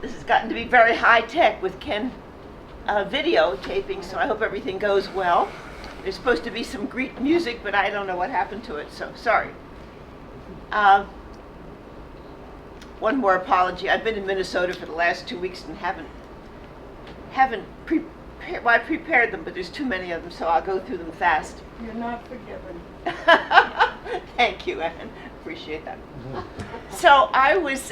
This has gotten to be very high tech with Ken videotaping, so I hope everything goes well. There's supposed to be some Greek music, but I don't know what happened to it, so sorry. One more apology. I've been in Minnesota for the last 2 weeks and haven't prepared. Well, I prepared them, but there's too many of them, so I'll go through them fast. You're not forgiven. Thank you, Anne. Appreciate that. So I was,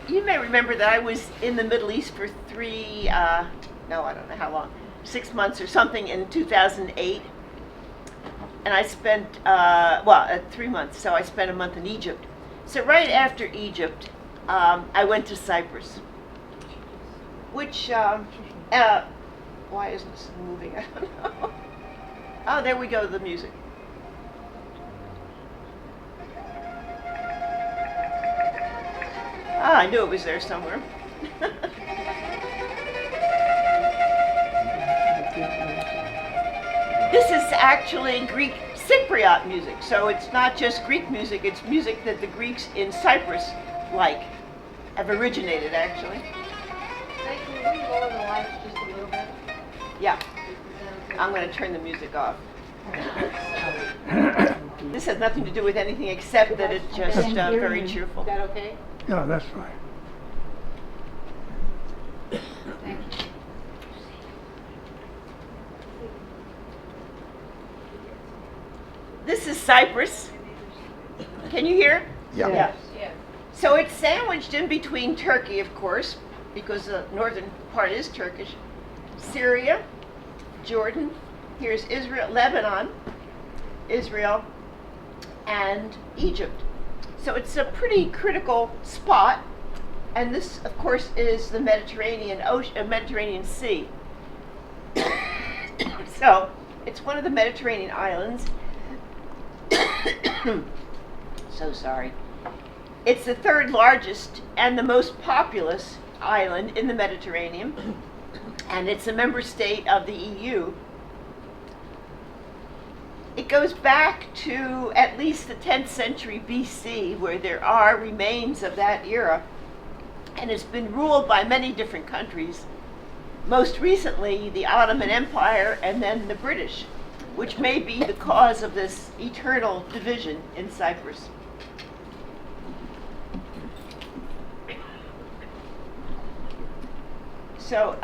you may remember that I was in the Middle East for I don't know how long, 6 months or something in 2008. And I spent, 3 months, so I spent a month in Egypt. So right after Egypt, I went to Cyprus, which, why isn't this moving? I don't know. Oh, there we go, the music. I knew it was there somewhere. This is actually Greek Cypriot music, so it's not just Greek music, it's music that the Greeks in Cyprus have originated, actually. Hey, can we lower the lights just a little bit? Yeah, I'm going to turn the music off. This has nothing to do with anything except that it's just very cheerful. Is that okay? Yeah, that's fine. Thank you. This is Cyprus. Can you hear? Yeah. Yeah. Yeah. So it's sandwiched in between Turkey, of course, because the northern part is Turkish, Syria, Jordan, here's Israel, Lebanon, Israel, and Egypt. So it's a pretty critical spot, and this, of course, is the Mediterranean Ocean, Mediterranean Sea. So it's one of the Mediterranean islands. So sorry. It's the third largest and the most populous island in the Mediterranean, and it's a member state of the EU. It goes back to at least the 10th century BC, where there are remains of that era, and it's been ruled by many different countries, most recently the Ottoman Empire and then the British, which may be the cause of this eternal division in Cyprus. So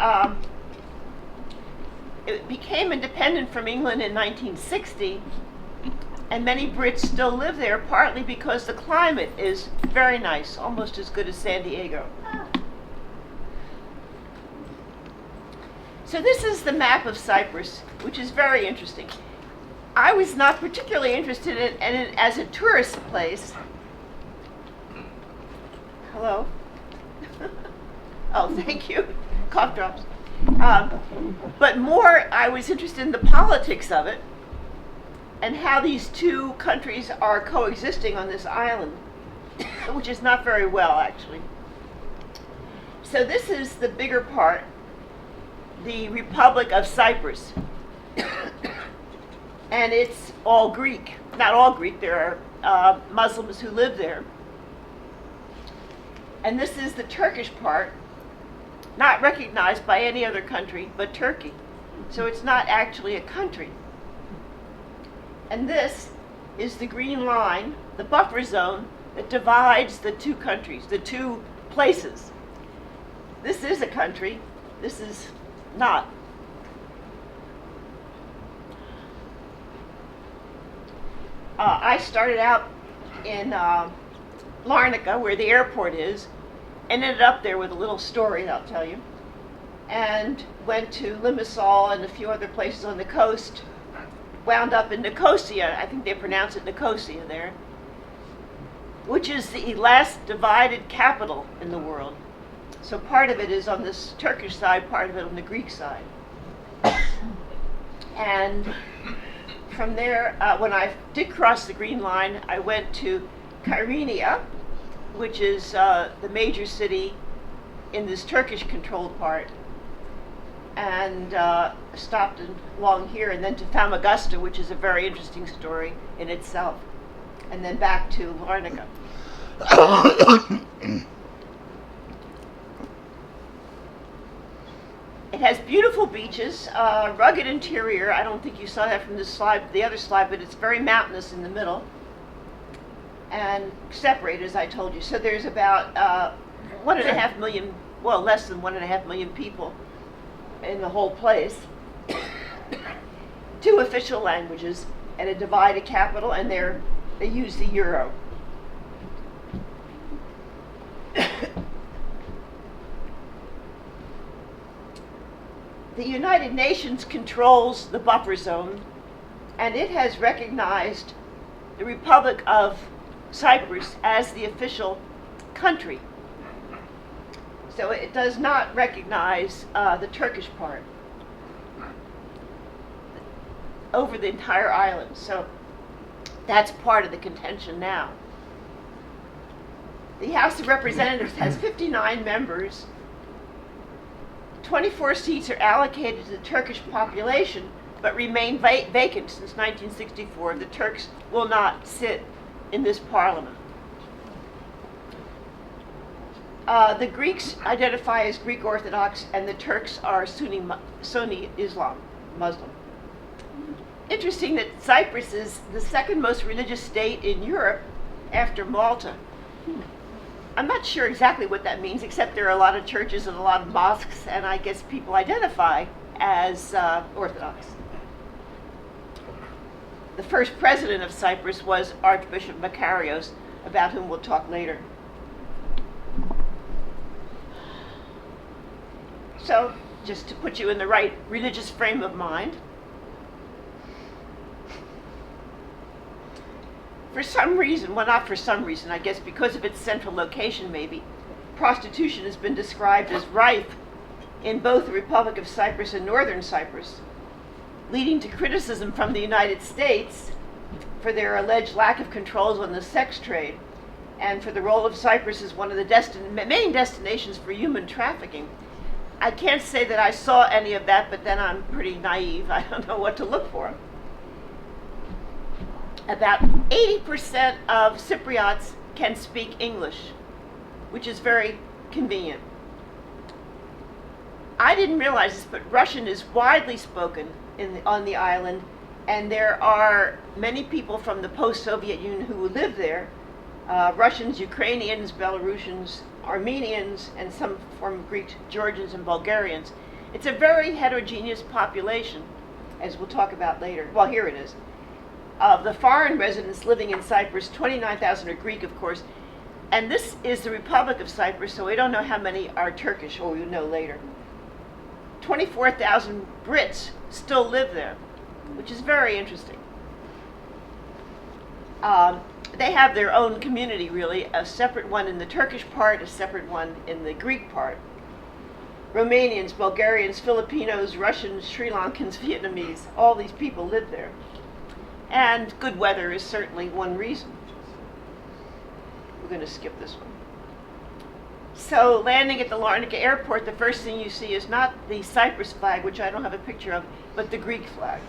it became independent from England in 1960, and many Brits still live there, partly because the climate is very nice, almost as good as San Diego. So this is the map of Cyprus, which is very interesting. I was not particularly interested in it as a tourist place. Hello? Oh, thank you. Cough drops. But more, I was interested in the politics of it and how these two countries are coexisting on this island, which is not very well, actually. So this is the bigger part, the Republic of Cyprus. And it's all Greek. Not all Greek, there are Muslims who live there. And this is the Turkish part, not recognized by any other country but Turkey. So it's not actually a country. And this is the green line, the buffer zone that divides the two countries, the two places. This is a country, this is not. I started out in Larnaca, where the airport is, and ended up there with a little story I'll tell you, and went to Limassol and a few other places on the coast, wound up in Nicosia, I think they pronounce it Nicosia there, which is the last divided capital in the world. So part of it is on this Turkish side, part of it on the Greek side. And from there, when I did cross the Green Line, I went to Kyrenia, which is the major city in this Turkish-controlled part, and stopped along here, and then to Famagusta, which is a very interesting story in itself, and then back to Larnaca. It has beautiful beaches, rugged interior. I don't think you saw that from this slide, the other slide, but it's very mountainous in the middle. And separated, as I told you. So there's about 1.5 million, well, less than 1.5 million people in the whole place. 2 official languages and a divided capital, and they use the euro. The United Nations controls the buffer zone, and it has recognized the Republic of Cyprus as the official country. So it does not recognize the Turkish part over the entire island. So that's part of the contention now. The House of Representatives has 59 members. 24 seats are allocated to the Turkish population, but remain vacant since 1964. The Turks will not sit in this parliament. The Greeks identify as Greek Orthodox, and the Turks are Sunni Islam, Muslim. Interesting that Cyprus is the second most religious state in Europe after Malta. I'm not sure exactly what that means, except there are a lot of churches and a lot of mosques, and I guess people identify as Orthodox. The first president of Cyprus was Archbishop Makarios, about whom we'll talk later. So, just to put you in the right religious frame of mind, for some reason, well, not for some reason, I guess because of its central location maybe, prostitution has been described as rife in both the Republic of Cyprus and Northern Cyprus, leading to criticism from the United States for their alleged lack of controls on the sex trade and for the role of Cyprus as one of the main destinations for human trafficking. I can't say that I saw any of that, but then I'm pretty naive. I don't know what to look for. About 80% of Cypriots can speak English, which is very convenient. I didn't realize this, but Russian is widely spoken on the island, and there are many people from the post-Soviet Union who live there. Russians, Ukrainians, Belarusians, Armenians, and some form of Greek, Georgians, and Bulgarians. It's a very heterogeneous population, as we'll talk about later. Well, here it is. Of the foreign residents living in Cyprus, 29,000 are Greek, of course, and this is the Republic of Cyprus, so we don't know how many are Turkish, or we'll know later. 24,000 Brits still live there, which is very interesting. They have their own community, really, a separate one in the Turkish part, a separate one in the Greek part. Romanians, Bulgarians, Filipinos, Russians, Sri Lankans, Vietnamese, all these people live there. And good weather is certainly one reason. We're going to skip this one. So, landing at the Larnaca airport, the first thing you see is not the Cyprus flag, which I don't have a picture of, but the Greek flag.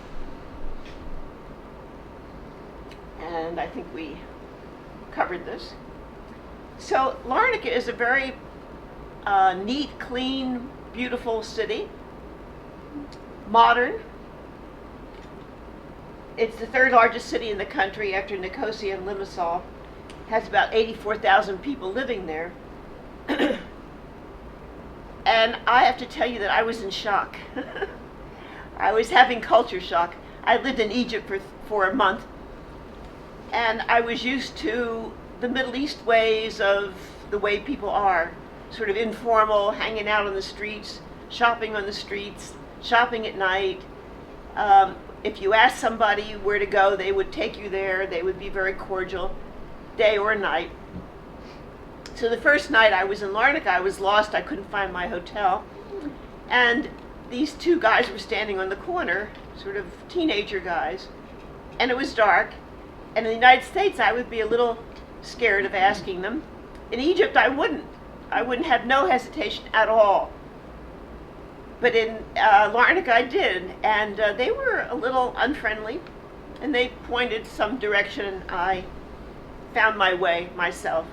And I think we covered this. So, Larnaca is a very neat, clean, beautiful city. Modern. It's the third largest city in the country after Nicosia and Limassol. Has about 84,000 people living there. And I have to tell you that I was in shock. I was having culture shock. I lived in Egypt for a month, and I was used to the Middle East ways of the way people are, sort of informal, hanging out on the streets, shopping on the streets, shopping at night. If you asked somebody where to go, they would take you there. They would be very cordial, day or night. So the first night I was in Larnaca, I was lost. I couldn't find my hotel. And these 2 guys were standing on the corner, sort of teenager guys. And it was dark. And in the United States, I would be a little scared of asking them. In Egypt, I wouldn't. I wouldn't have no hesitation at all. But in Larnaca, I did. And they were a little unfriendly. And they pointed some direction. I found my way myself.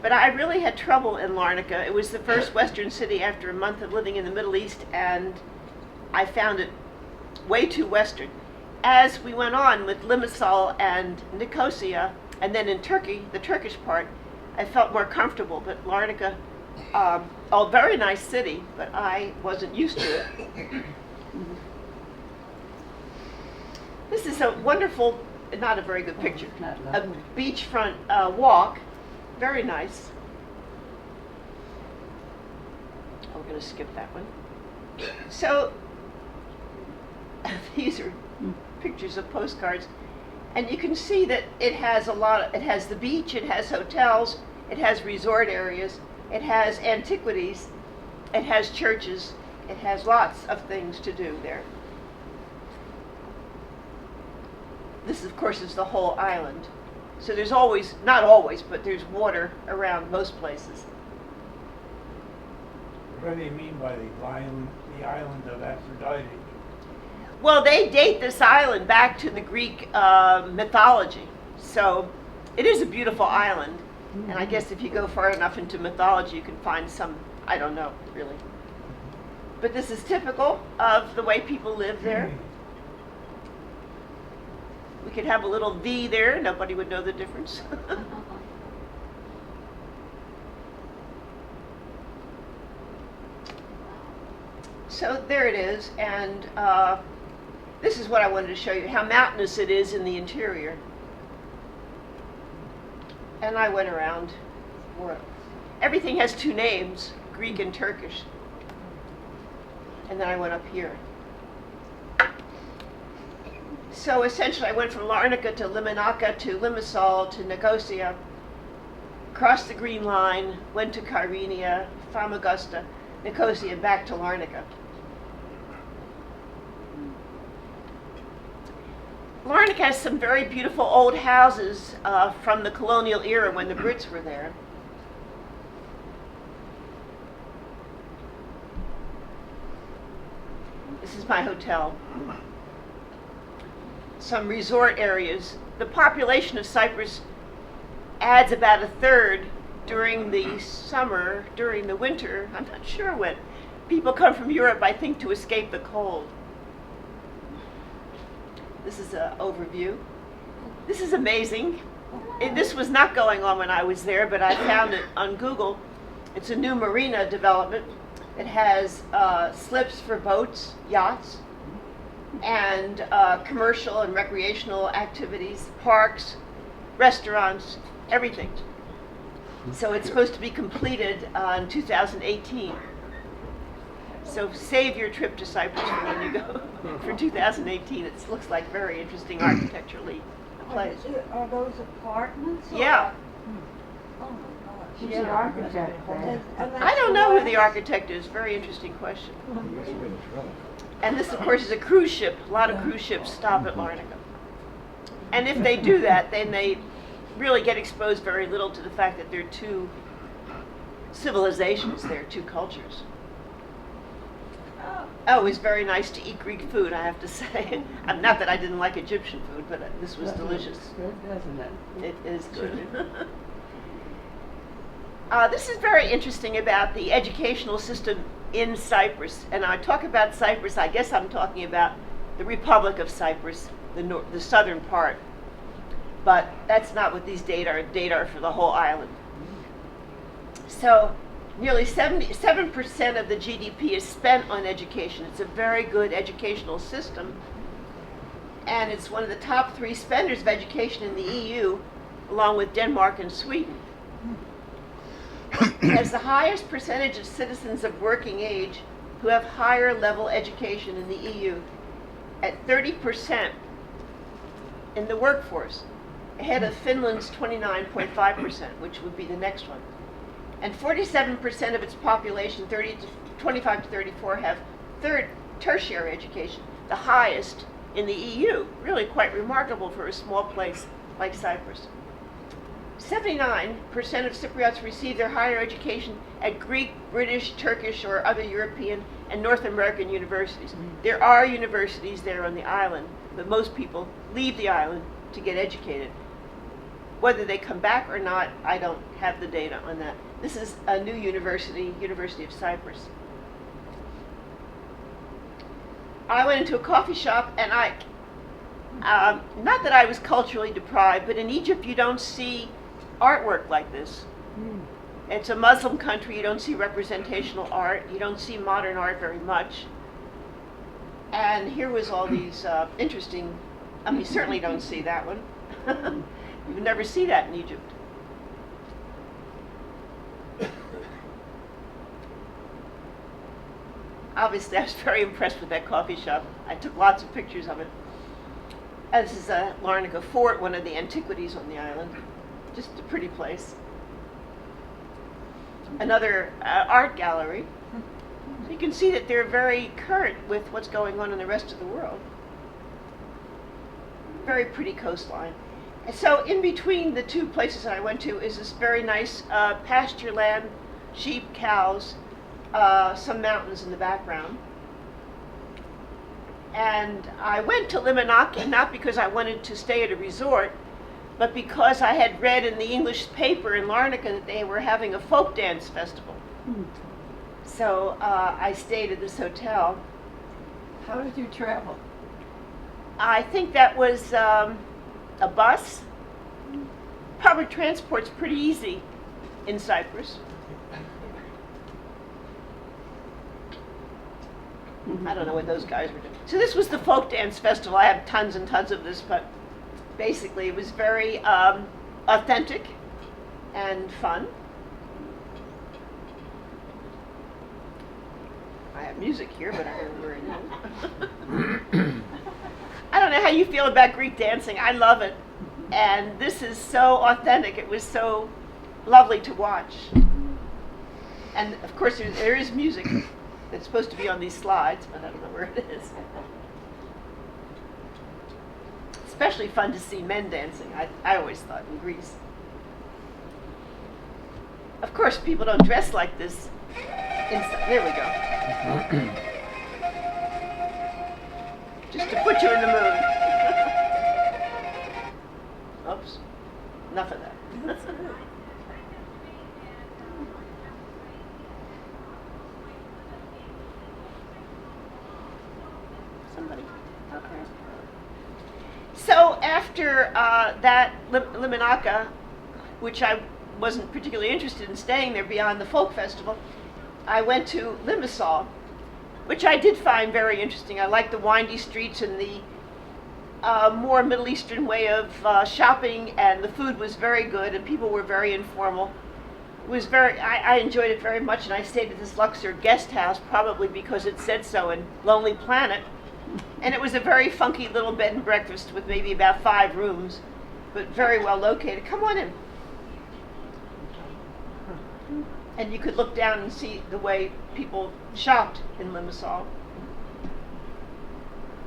But I really had trouble in Larnaca. It was the first Western city after a month of living in the Middle East, and I found it way too Western. As we went on with Limassol and Nicosia, and then in Turkey, the Turkish part, I felt more comfortable. But Larnaca, a very nice city, but I wasn't used to it. This is a wonderful, not a very good picture, a beachfront walk. Very nice. Oh, we're going to skip that one. So, these are pictures of postcards. And you can see that it has it has the beach, it has hotels, it has resort areas, it has antiquities, it has churches, it has lots of things to do there. This, of course, is the whole island. So there's always, not always, but there's water around most places. What do they mean by the island of Aphrodite? Well, they date this island back to the Greek mythology. So it is a beautiful island. And I guess if you go far enough into mythology, you can find some, I don't know, really. But this is typical of the way people live there. We could have a little V there, nobody would know the difference. So there it is, and this is what I wanted to show you, how mountainous it is in the interior. And I went around. Everything has two names, Greek and Turkish. And then I went up here. So essentially I went from Larnaca to Limonaka to Limassol to Nicosia, crossed the Green Line, went to Kyrenia, Famagusta, Nicosia, and back to Larnaca. Larnaca has some very beautiful old houses from the colonial era when the Brits were there. This is my hotel. Some resort areas. The population of Cyprus adds about a third during the summer, during the winter. I'm not sure when. People come from Europe, I think, to escape the cold. This is an overview. This is amazing. This was not going on when I was there, but I found it on Google. It's a new marina development. It has slips for boats, yachts, and commercial and recreational activities, parks, restaurants, everything. So it's supposed to be completed in 2018. So save your trip to Cyprus for when you go for 2018. It looks like very interesting architecturally place. Are those apartments? Yeah. Oh my gosh. Who's the architect then? I don't know who the architect is. Very interesting question. And this, of course, is a cruise ship. A lot of cruise ships stop at Larnaca. And if they do that, then they really get exposed very little to the fact that there are two civilizations there, two cultures. Oh, it was very nice to eat Greek food, I have to say. Not that I didn't like Egyptian food, but this was delicious. Good, doesn't it? It is good. This is very interesting about the educational system in Cyprus. And I talk about Cyprus, I guess I'm talking about the Republic of Cyprus, the southern part. But that's not what these data are. Data are for the whole island. So nearly 77% of the GDP is spent on education. It's a very good educational system. And it's one of the top 3 spenders of education in the EU, along with Denmark and Sweden. It has the highest percentage of citizens of working age who have higher level education in the EU, at 30% in the workforce, ahead of Finland's 29.5%, which would be the next one. And 47% of its population, 25 to 34, have tertiary education, the highest in the EU. Really quite remarkable for a small place like Cyprus. 79% of Cypriots receive their higher education at Greek, British, Turkish, or other European and North American universities. There are universities there on the island, but most people leave the island to get educated. Whether they come back or not, I don't have the data on that. This is a new university, University of Cyprus. I went into a coffee shop and not that I was culturally deprived, but in Egypt you don't see artwork like this. It's a Muslim country, you don't see representational art, you don't see modern art very much. And here was all these interesting, you certainly don't see that one. You would never see that in Egypt. Obviously, I was very impressed with that coffee shop. I took lots of pictures of it. This is a Larnaca Fort, one of the antiquities on the island. Just a pretty place. Another art gallery. So you can see that they're very current with what's going on in the rest of the world. Very pretty coastline. And so in between the two places that I went to is this very nice pasture land, sheep, cows, some mountains in the background. And I went to Limonaki not because I wanted to stay at a resort, but because I had read in the English paper in Larnaca that they were having a folk dance festival. So I stayed at this hotel. How did you travel? I think that was a bus. Public transport's pretty easy in Cyprus. I don't know what those guys were doing. So this was the folk dance festival. I have tons and tons of this, but basically it was very authentic and fun. I have music here, but I don't know where it is. I don't know how you feel about Greek dancing. I love it. And this is so authentic. It was so lovely to watch. And of course there is music. It's supposed to be on these slides, but I don't know where it is. Especially fun to see men dancing, I always thought, in Greece. Of course, people don't dress like this inside. There we go. Just to put you in the mood. Oops. Enough of that. Somebody. Okay. So after that Limonaka, which I wasn't particularly interested in staying there beyond the folk festival, I went to Limassol, which I did find very interesting. I liked the windy streets and the more Middle Eastern way of shopping, and the food was very good, and people were very informal. It was I enjoyed it very much, and I stayed at this Luxor guest house, probably because it said so in Lonely Planet. And it was a very funky little bed and breakfast with maybe about 5 rooms, but very well located. Come on in. And you could look down and see the way people shopped in Limassol.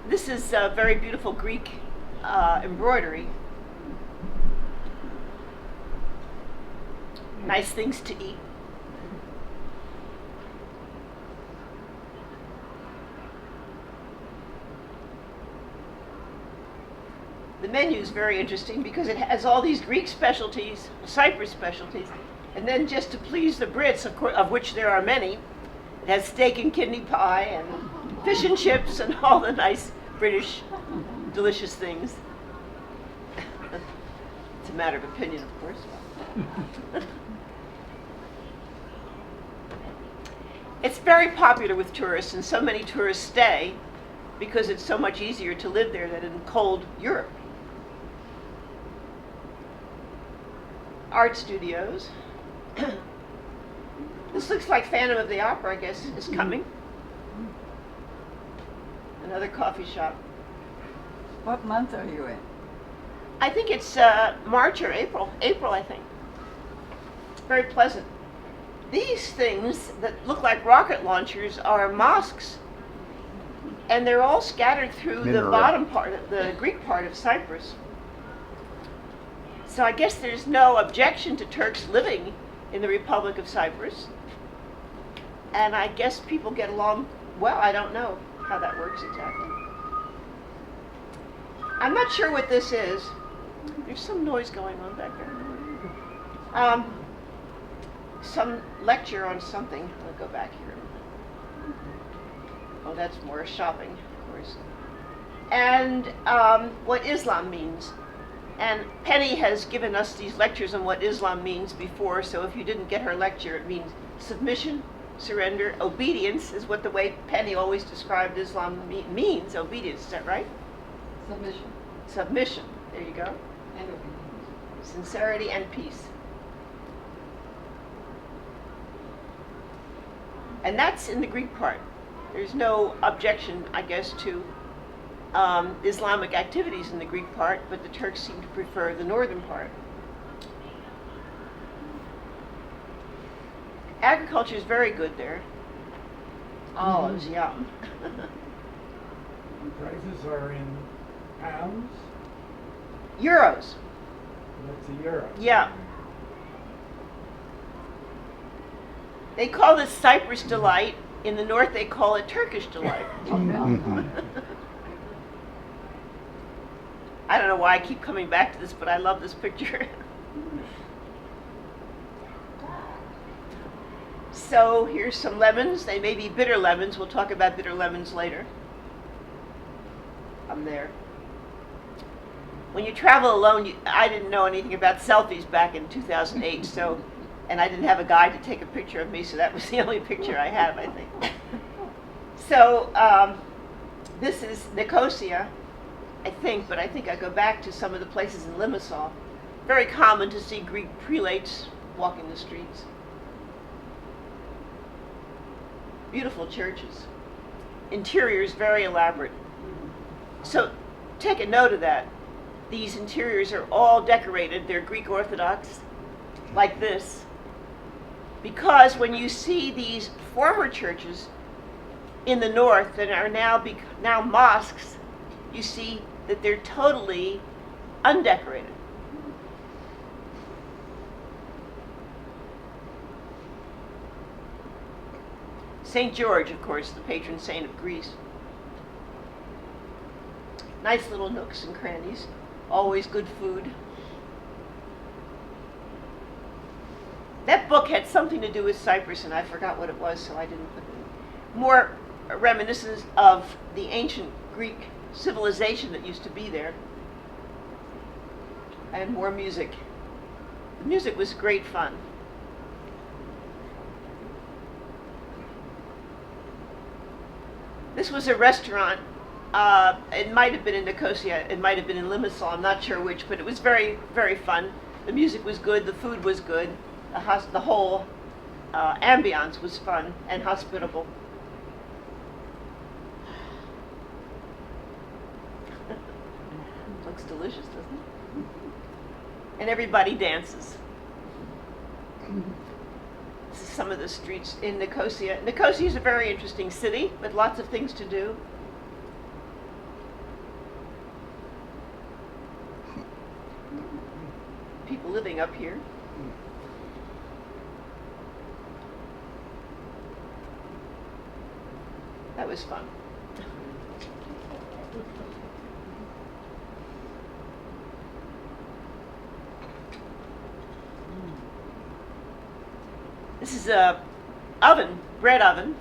This is very beautiful Greek embroidery. Nice things to eat. The menu is very interesting because it has all these Greek specialties, Cyprus specialties, and then just to please the Brits, of which there are many, it has steak and kidney pie and fish and chips and all the nice British delicious things. It's a matter of opinion, of course. It's very popular with tourists, and so many tourists stay because it's so much easier to live there than in cold Europe. Art studios. This looks like Phantom of the Opera, I guess, is coming. Another coffee shop. What month are you in? I think it's March or April. April, I think. Very pleasant. These things that look like rocket launchers are mosques. And they're all scattered through the bottom part, the Greek part of Cyprus. So I guess there's no objection to Turks living in the Republic of Cyprus. And I guess people get along well. I don't know how that works exactly. I'm not sure what this is. There's some noise going on back there. Some lecture on something. I'll go back here. Oh, that's more shopping, of course. And what Islam means. And Penny has given us these lectures on what Islam means before, so if you didn't get her lecture, it means submission, surrender, obedience is what the way Penny always described Islam means, obedience, is that right? Submission Submission, there you go. and obedience. Sincerity and peace. And that's in the Greek part. There's no objection, I guess, to Islamic activities in the Greek part, but the Turks seem to prefer the northern part. Agriculture is very good there. Olives, yum. Prices are in pounds. Euros, What's a euro? yeah. They call this Cyprus delight. In the north, they call it Turkish delight. I don't know why I keep coming back to this, but I love this picture. So here's some lemons. They may be bitter lemons. We'll talk about bitter lemons later. I'm there. When you travel alone, I didn't know anything about selfies back in 2008, so, and I didn't have a guide to take a picture of me, so that was the only picture I have, I think. So this is Nicosia, I think, but I think I go back to some of the places in Limassol. Very common to see Greek prelates walking the streets. Beautiful churches. Interiors very elaborate. So take a note of that. These interiors are all decorated. They're Greek Orthodox, like this. Because when you see these former churches in the north that are now mosques, you see that they're totally undecorated. St. George, of course, the patron saint of Greece. Nice little nooks and crannies. Always good food. That book had something to do with Cyprus, and I forgot what it was, so I didn't put it in. More reminiscence of the ancient Greek civilization that used to be there. And more music. The music was great fun. This was a restaurant. It might have been in Nicosia, it might have been in Limassol, I'm not sure which, but it was very, very fun. The music was good, the food was good, the whole ambiance was fun and hospitable. Looks delicious, doesn't it? And everybody dances. This is some of the streets in Nicosia. Nicosia is a very interesting city with lots of things to do. People living up here. That was fun. This is a oven, bread oven.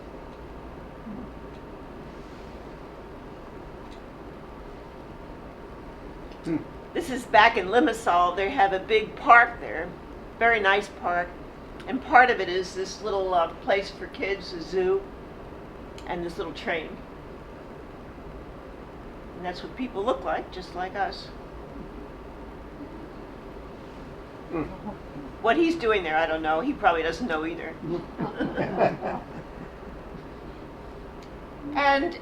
This is back in Limassol. They have a big park there, very nice park, and part of it is this little place for kids, a zoo, and this little train. And that's what people look like, just like us. What he's doing there, I don't know. He probably doesn't know either. And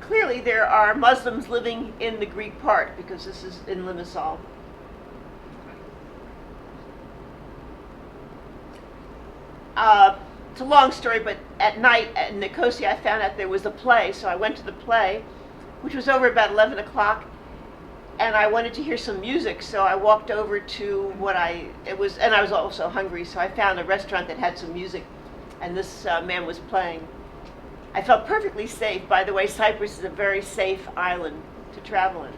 clearly there are Muslims living in the Greek part, because this is in Limassol. It's a long story, but at night in Nicosia I found out there was a play, so I went to the play, which was over about 11 o'clock, and I wanted to hear some music, so I walked over to and I was also hungry, so I found a restaurant that had some music, and this man was playing. I felt perfectly safe. By the way, Cyprus is a very safe island to travel in.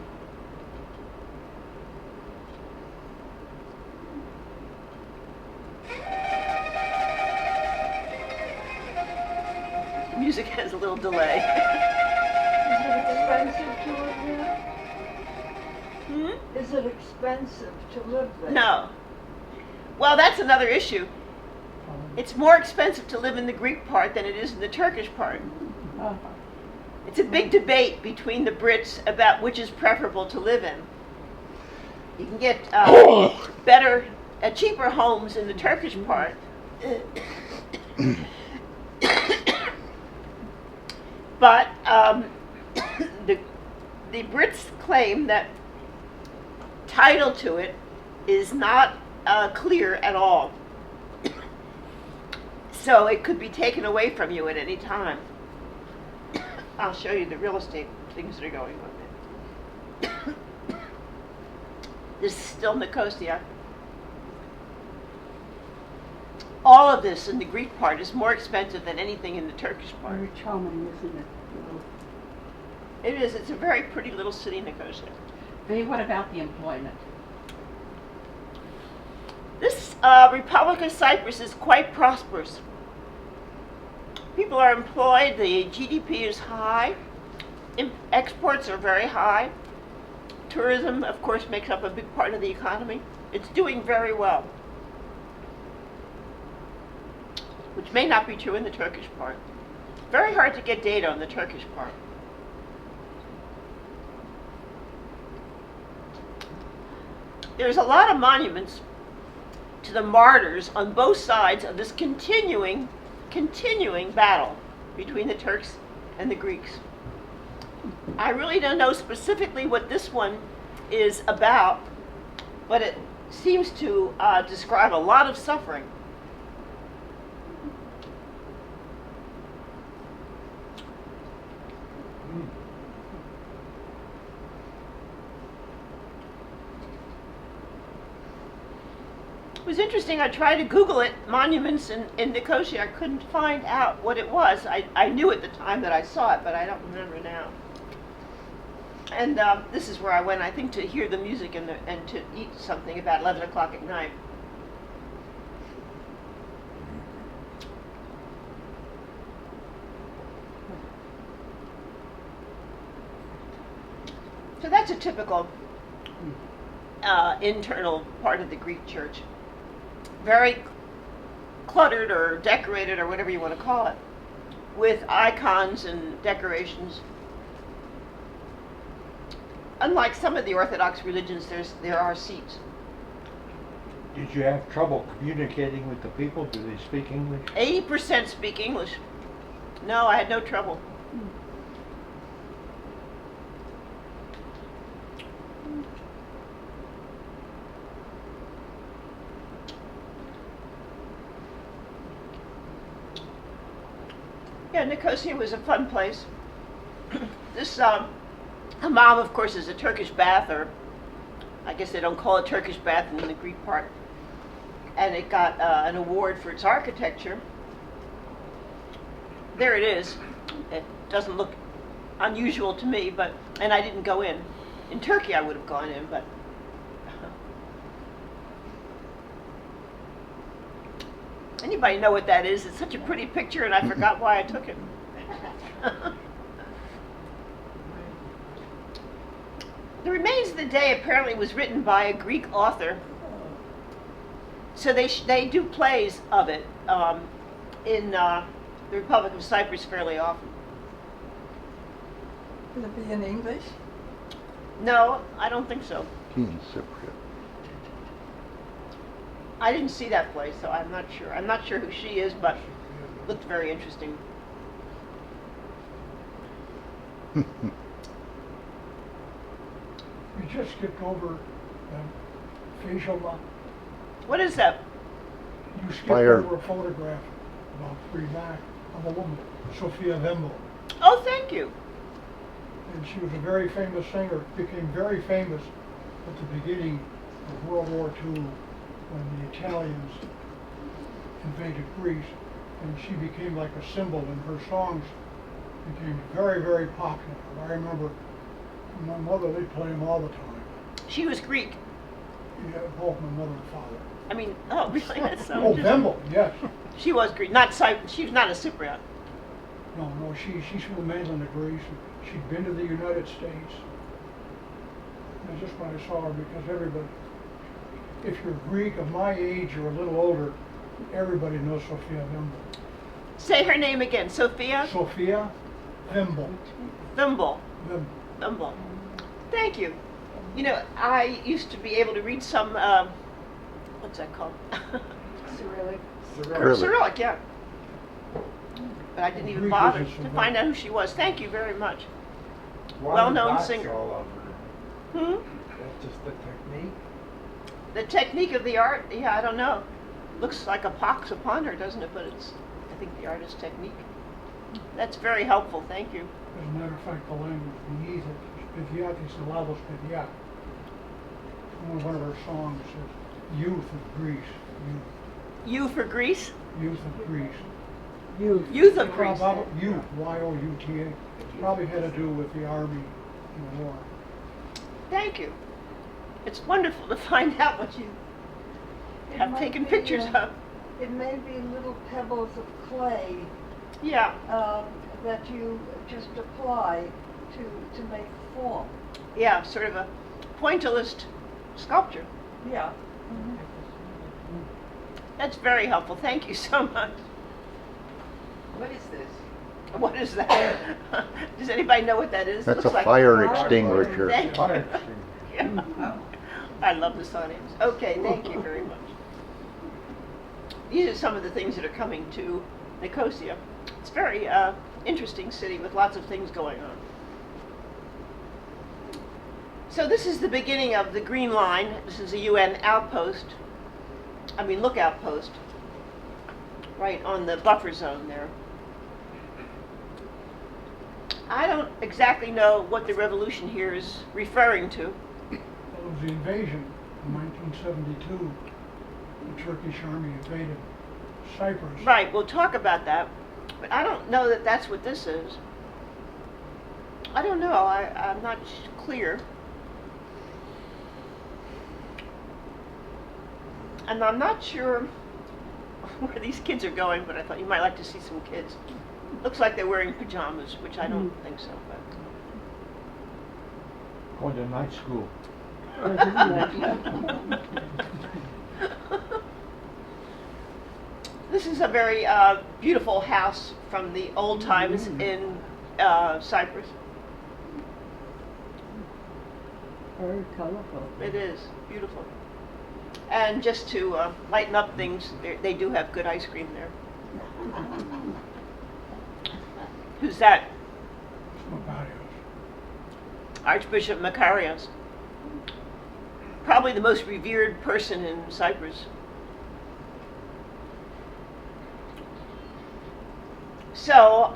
music has a little delay. Is it expensive to live there? Hmm? Is it expensive to live there? No. Well, that's another issue. It's more expensive to live in the Greek part than it is in the Turkish part. Uh-huh. It's a big debate between the Brits about which is preferable to live in. You can get cheaper homes in the Turkish part. But the Brits claim that title to it is not clear at all. So it could be taken away from you at any time. I'll show you the real estate things that are going on there. This is still Nicosia. All of this in the Greek part is more expensive than anything in the Turkish part. Very charming, isn't it? It is. It's a very pretty little city, Nicosia. Faye, what about the employment? This Republic of Cyprus is quite prosperous. People are employed, the GDP is high, exports are very high. Tourism, of course, makes up a big part of the economy. It's doing very well, which may not be true in the Turkish part. Very hard to get data on the Turkish part. There's a lot of monuments to the martyrs on both sides of this continuing battle between the Turks and the Greeks. I really don't know specifically what this one is about, but it seems to describe a lot of suffering. It was interesting. I tried to Google it, monuments in Nicosia. I couldn't find out what it was. I knew at the time that I saw it, but I don't remember now. And this is where I went, I think, to hear the music and to eat something about 11 o'clock at night. So that's a typical internal part of the Greek church. Very cluttered or decorated or whatever you want to call it, with icons and decorations. Unlike some of the Orthodox religions, there are seats. Did you have trouble communicating with the people? Do they speak English? 80% speak English. No, I had no trouble. Yeah, Nicosia was a fun place. This hammam, of course, is a Turkish bath, or I guess they don't call it Turkish bath in the Greek part. And it got an award for its architecture. There it is. It doesn't look unusual to me, and I didn't go in. In Turkey, I would have gone in, but. Anybody know what that is? It's such a pretty picture, and I forgot why I took it. The Remains of the Day apparently was written by a Greek author. So they do plays of it in the Republic of Cyprus fairly often. Will it be in English? No, I don't think so. Cypriot. I didn't see that play, so I'm not sure. I'm not sure who she is, but looked very interesting. You just skipped over facial. What is that? You skipped Fire. over a photograph about 3 back of a woman, Sophia Wemble. Oh, thank you. And she was a very famous singer, became very famous at the beginning of World War II when the Italians invaded Greece, and she became like a symbol, and her songs became very, very popular. I remember my mother, they'd play them all the time. She was Greek. Yeah, both my mother and father. I mean, oh, really? That's so Oh, interesting. Wemble, yes. She was Greek. She was not a Cypriot. No, she's from the mainland of Greece. She'd been to the United States. That's just when I saw her, because everybody, if you're Greek of my age or a little older, everybody knows Sophia Thimble. Say her name again. Sophia? Sophia Thimble. Thimble. Thimble. Thimble. Thank you. You know, I used to be able to read some, what's that called? Cyrillic. Cyrillic, yeah. But I didn't even Greek bother isn't so to bad. find out who she was. Thank you very much. Why Well-known dots singer. all over her? Hmm? That's just the technique. The technique of the art, yeah, I don't know. Looks like a pox upon her, doesn't it? But it's, I think, the artist's technique. That's very helpful. Thank you. As a matter of fact, the language, Spithiatis Elados Spedia. One of her songs says, Youth of Greece. U for Greece? Youth of Greece. Youth of Greece. Youth, Y-O-U-T-A. Probably had to do with the army in the war. Thank you. It's wonderful to find out what you It have might taken be, pictures of. It may be little pebbles of clay Yeah, that you just apply to make form. yeah, sort of a pointillist sculpture. Yeah. That's very helpful. Thank you so much. What is this? What is that? Does anybody know what that is? It That's a looks like fire fire extinguisher. Thank you. Fire extinguisher. Yeah. I love the science. Okay, thank you very much. These are some of the things that are coming to Nicosia. It's a very interesting city with lots of things going on. So this is the beginning of the Green Line. This is a UN outpost. Lookout post. Right on the buffer zone there. I don't exactly know what the revolution here is referring to. It was the invasion in 1972. The Turkish army invaded Cyprus. Right, we'll talk about that. But I don't know that that's what this is. I don't know. I'm not clear. And I'm not sure where these kids are going, but I thought you might like to see some kids. Looks like they're wearing pajamas, which I don't think so. But Going to night school. This is a very beautiful house from the old times in Cyprus. Very colorful. It is beautiful. And just to lighten up things, they do have good ice cream there. Who's that? Makarios. Archbishop Makarios. Probably the most revered person in Cyprus. So,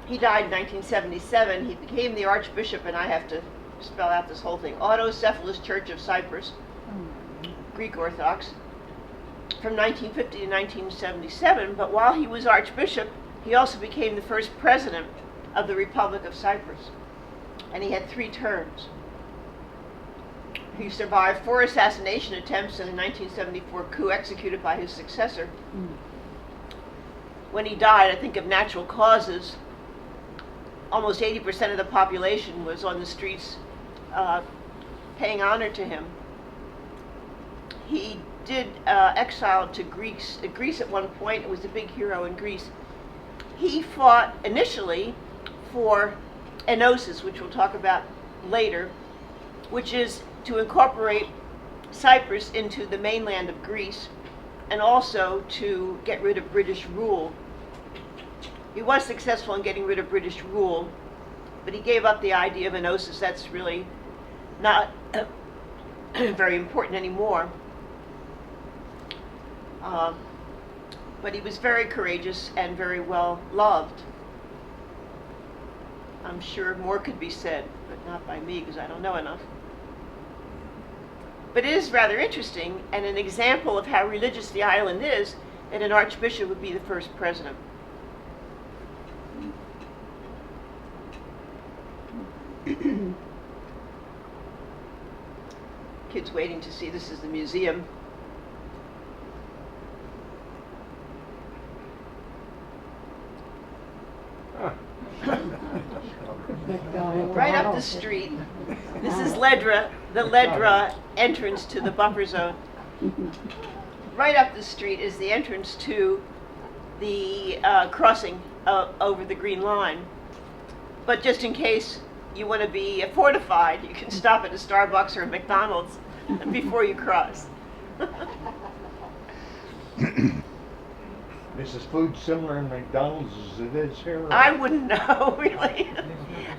he died in 1977. He became the Archbishop, and I have to spell out this whole thing. Autocephalous Church of Cyprus, Greek Orthodox, from 1950 to 1977. But while he was Archbishop, he also became the first president of the Republic of Cyprus. And he had 3 terms. He survived 4 assassination attempts and a 1974 coup executed by his successor. When he died, I think of natural causes, almost 80% of the population was on the streets paying honor to him. He did exile to Greece at one point. It was a big hero in Greece. He fought initially for enosis, which we'll talk about later, which is to incorporate Cyprus into the mainland of Greece and also to get rid of British rule. He was successful in getting rid of British rule, but he gave up the idea of enosis. That's really not very important anymore. But he was very courageous and very well loved. I'm sure more could be said, but not by me because I don't know enough. But it is rather interesting and an example of how religious the island is that an archbishop would be the first president. Kids waiting to see. This is the museum. McDonald's. right up the street. This is Ledra, the Ledra entrance to the buffer zone. Right up the street is the entrance to the crossing over the green line. But just in case you want to be fortified, you can stop at a Starbucks or a McDonald's before you cross. Is this food similar in McDonald's as it is here? or- I wouldn't know, really.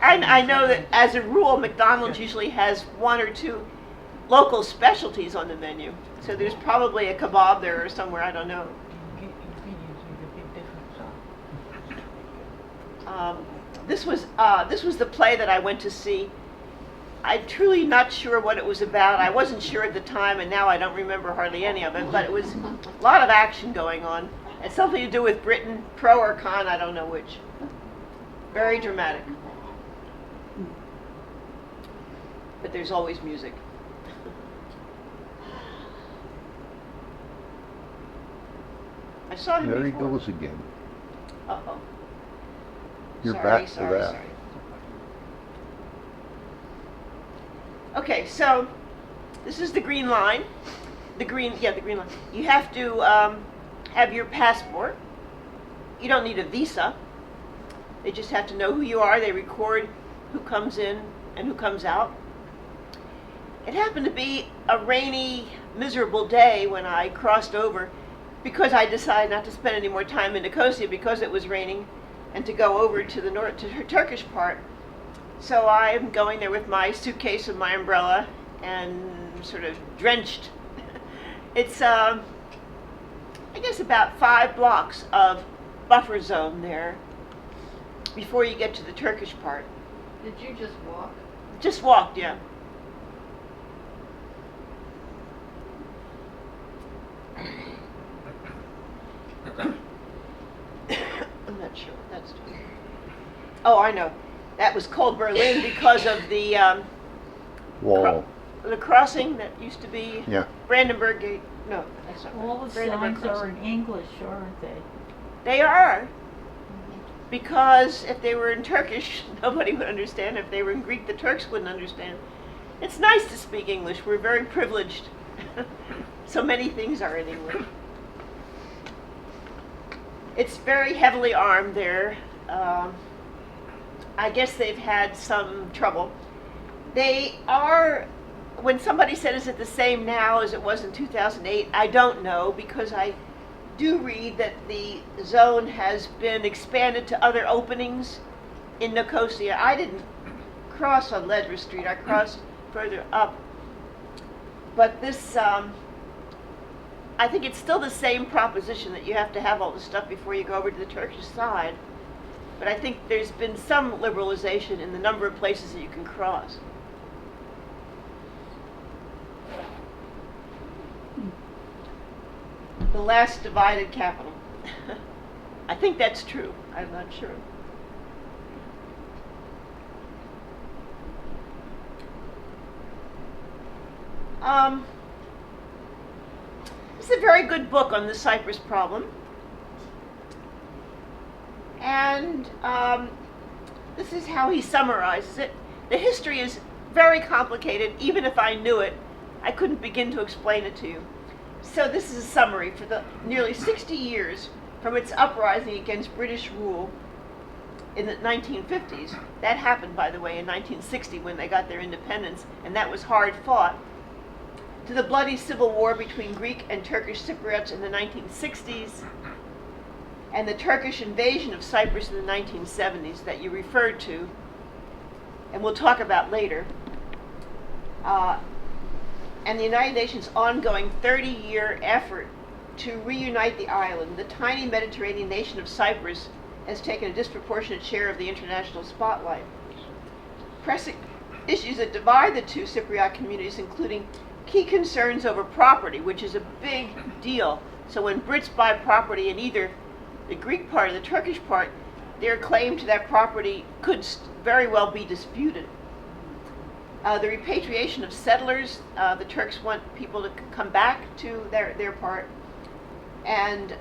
And I know that as a rule, McDonald's usually has one or two local specialties on the menu. So there's probably a kebab there or somewhere, I don't know. This was the play that I went to see. I'm truly not sure what it was about. I wasn't sure at the time, and now I don't remember hardly any of it. But it was a lot of action going on. It's something to do with Britain, pro or con, I don't know which. Very dramatic. But there's always music. I saw him There he before. goes again. Uh-oh. You're Sorry, back to sorry, that. sorry. Okay, so this is the green line. The green line. You have to have your passport. You don't need a visa. They just have to know who you are. They record who comes in and who comes out. It happened to be a rainy, miserable day when I crossed over because I decided not to spend any more time in Nicosia because it was raining and to go over to the north, to her Turkish part. So I'm going there with my suitcase and my umbrella and sort of drenched. It's, I guess, about 5 blocks of buffer zone there before you get to the Turkish part. Did you just walk? Just walked, yeah. I'm not sure what that's doing. Oh, I know. That was called Berlin because of the Wall. the crossing that used to be Yeah. Brandenburg Gate. No, that's not All right. the Brandenburg signs are crossing. in English, aren't they? They are. Because if they were in Turkish, nobody would understand. If they were in Greek, the Turks wouldn't understand. It's nice to speak English. We're very privileged. So many things are in English. It's very heavily armed there. I guess they've had some trouble. They are, when somebody said, is it the same now as it was in 2008? I don't know, because I do read that the zone has been expanded to other openings in Nicosia. I didn't cross on Ledra Street. I crossed further up. But this, I think it's still the same proposition that you have to have all the stuff before you go over to the Turkish side. But I think there's been some liberalization in the number of places that you can cross. The last divided capital. I think that's true. I'm not sure. It's a very good book on the Cyprus problem. And this is how he summarizes it. The history is very complicated. Even if I knew it, I couldn't begin to explain it to you. So this is a summary for the nearly 60 years from its uprising against British rule in the 1950s. That happened, by the way, in 1960 when they got their independence, and that was hard fought. To the bloody civil war between Greek and Turkish Cypriots in the 1960s, and the Turkish invasion of Cyprus in the 1970s that you referred to, and we'll talk about later, and the United Nations' ongoing 30-year effort to reunite the island. The tiny Mediterranean nation of Cyprus has taken a disproportionate share of the international spotlight. Pressing issues that divide the two Cypriot communities, including key concerns over property, which is a big deal. So when Brits buy property in either the Greek part or the Turkish part, their claim to that property could very well be disputed. The repatriation of settlers, the Turks want people to come back to their part. And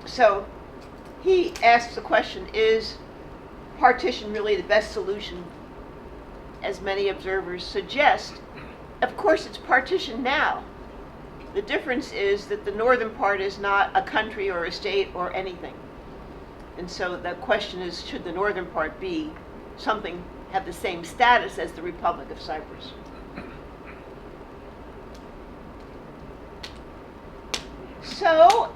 so he asks the question, is partition really the best solution, as many observers suggest. Of course, it's partition now. The difference is that the northern part is not a country or a state or anything. And so the question is, should the northern part be something, have the same status as the Republic of Cyprus? So,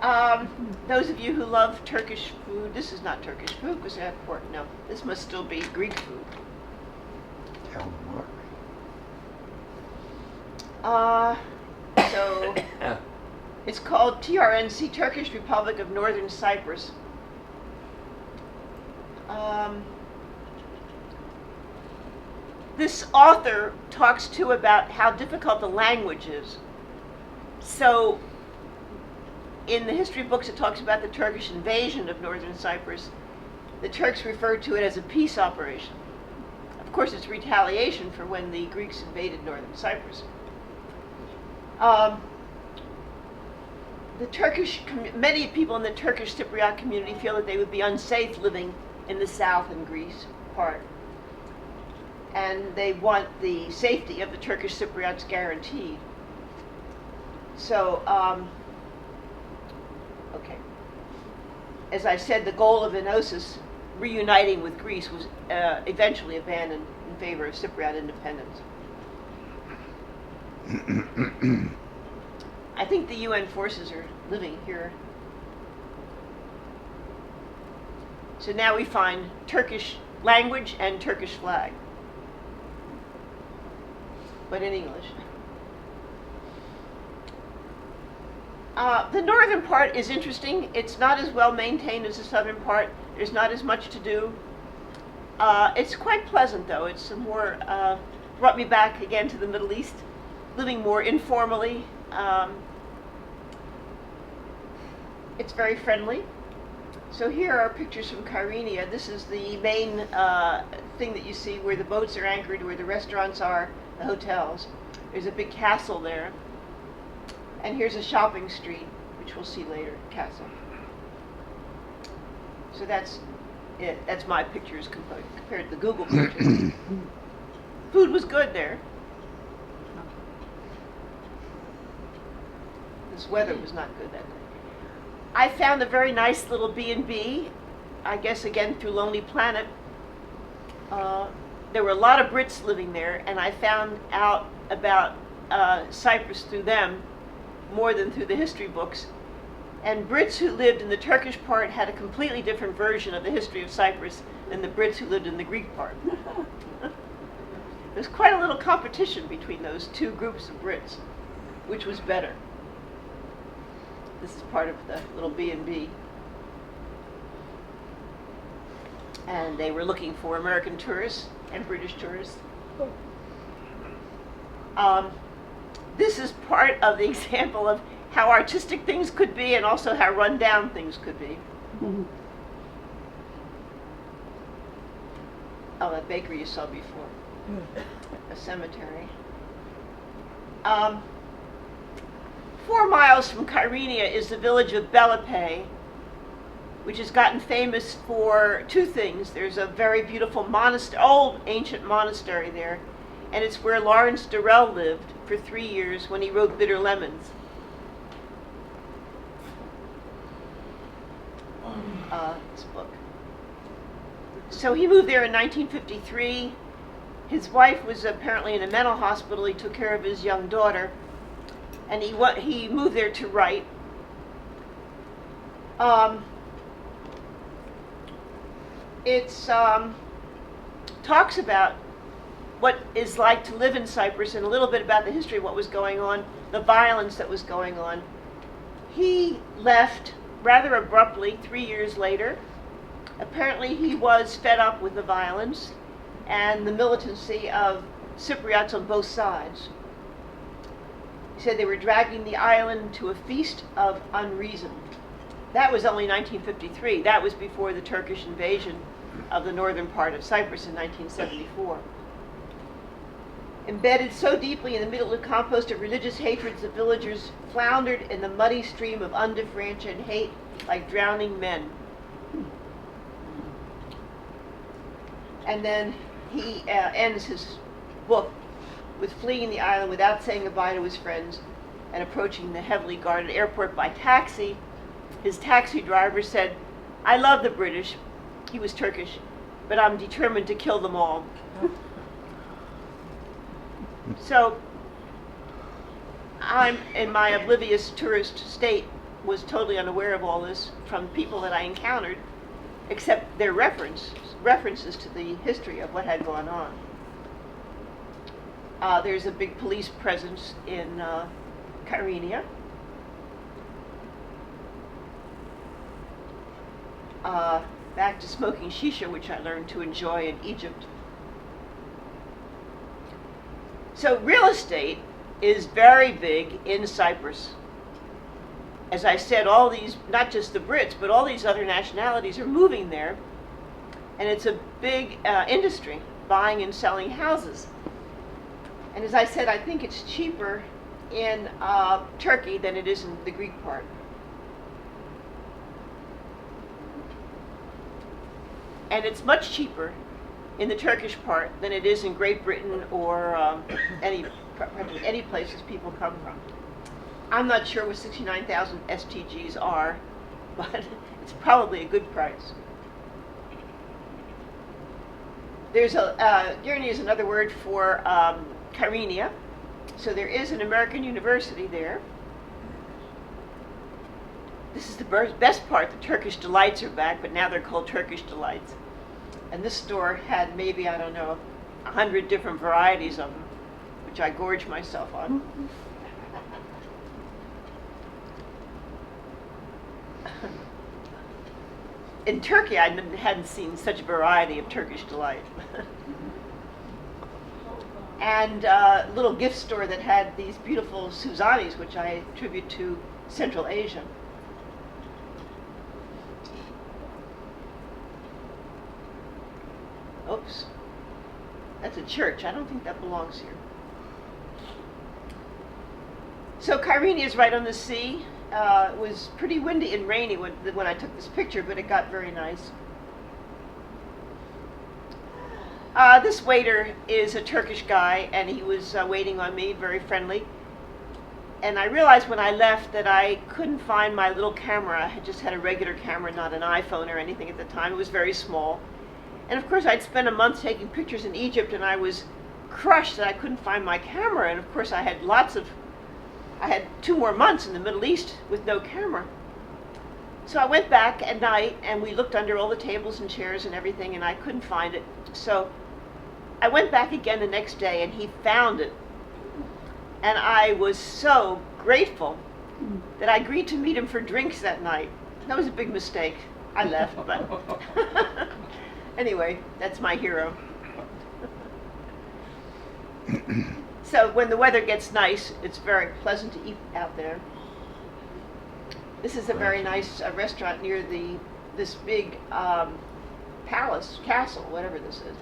those of you who love Turkish food, this is not Turkish food because I have pork. No, this must still be Greek food. So, it's called TRNC, Turkish Republic of Northern Cyprus. This author talks too about how difficult the language is. So, in the history books, it talks about the Turkish invasion of northern Cyprus. The Turks refer to it as a peace operation. Of course, it's retaliation for when the Greeks invaded northern Cyprus. Many people in the Turkish Cypriot community feel that they would be unsafe living in the south in Greece part. And they want the safety of the Turkish Cypriots guaranteed. So, okay. As I said, the goal of Enosis, reuniting with Greece, was eventually abandoned in favor of Cypriot independence. I think the UN forces are living here. So now we find Turkish language and Turkish flag, but in English. The northern part is interesting. It's not as well maintained as the southern part. There's not as much to do. It's quite pleasant, though. It's more, brought me back again to the Middle East, living more informally. It's very friendly. So here are pictures from Kyrenia. This is the main thing that you see where the boats are anchored, where the restaurants are, the hotels. There's a big castle there. And here's a shopping street, which we'll see later, castle. So that's it. That's my pictures compared to the Google pictures. Food was good there. This weather was not good that day. I found a very nice little B&B, I guess again through Lonely Planet. There were a lot of Brits living there, and I found out about Cyprus through them more than through the history books. And Brits who lived in the Turkish part had a completely different version of the history of Cyprus than the Brits who lived in the Greek part. There's quite a little competition between those two groups of Brits, which was better. This is part of the little B&B. And they were looking for American tourists and British tourists. This is part of the example of how artistic things could be and also how run down things could be. Oh, that bakery you saw before. A cemetery. 4 miles from Kyrenia is the village of Belape, which has gotten famous for two things. There's a very beautiful old ancient monastery there, and it's where Lawrence Durrell lived for 3 years when he wrote Bitter Lemons. This book. So he moved there in 1953. His wife was apparently in a mental hospital. He took care of his young daughter, and he moved there to write. It's talks about what it's like to live in Cyprus and a little bit about the history of what was going on, the violence that was going on. He left rather abruptly 3 years later. Apparently he was fed up with the violence and the militancy of Cypriots on both sides. He said they were dragging the island to a feast of unreason. That was only 1953. That was before the Turkish invasion of the northern part of Cyprus in 1974. Embedded so deeply in the middle of the compost of religious hatreds, the villagers floundered in the muddy stream of undifferentiated hate like drowning men. And then he ends his book with fleeing the island without saying goodbye to his friends and approaching the heavily guarded airport by taxi. His taxi driver said, "I love the British," he was Turkish, "but I'm determined to kill them all." So, I'm, in my oblivious tourist state, was totally unaware of all this from people that I encountered, except their references to the history of what had gone on. There's a big police presence in Kyrenia. Back to smoking shisha, which I learned to enjoy in Egypt. So real estate is very big in Cyprus. As I said, all these, not just the Brits, but all these other nationalities are moving there. And it's a big industry, buying and selling houses. And as I said, I think it's cheaper in Turkey than it is in the Greek part. And it's much cheaper in the Turkish part than it is in Great Britain or any places people come from. I'm not sure what 69,000 STGs are, but it's probably a good price. There's Gurney is another word for Kyrenia, so there is an American university there. This is the best part. The Turkish delights are back, but now they're called Turkish delights. And this store had maybe, I don't know, 100 different varieties of them, which I gorge myself on. In Turkey, I hadn't seen such a variety of Turkish delight. And a little gift store that had these beautiful Suzanis, which I attribute to Central Asia. Oops. That's a church. I don't think that belongs here. So Kyrenia is right on the sea. It was pretty windy and rainy when I took this picture, but it got very nice. This waiter is a Turkish guy, and he was waiting on me, very friendly. And I realized when I left that I couldn't find my little camera. I just had a regular camera, not an iPhone or anything at the time. It was very small. And of course, I'd spent a month taking pictures in Egypt, and I was crushed that I couldn't find my camera. And of course, I had 2 more months in the Middle East with no camera. So I went back at night, and we looked under all the tables and chairs and everything, and I couldn't find it. So I went back again the next day, and he found it. And I was so grateful that I agreed to meet him for drinks that night. That was a big mistake. I left, but anyway, that's my hero. So when the weather gets nice, it's very pleasant to eat out there. This is a very nice restaurant near this big palace, castle, whatever this is.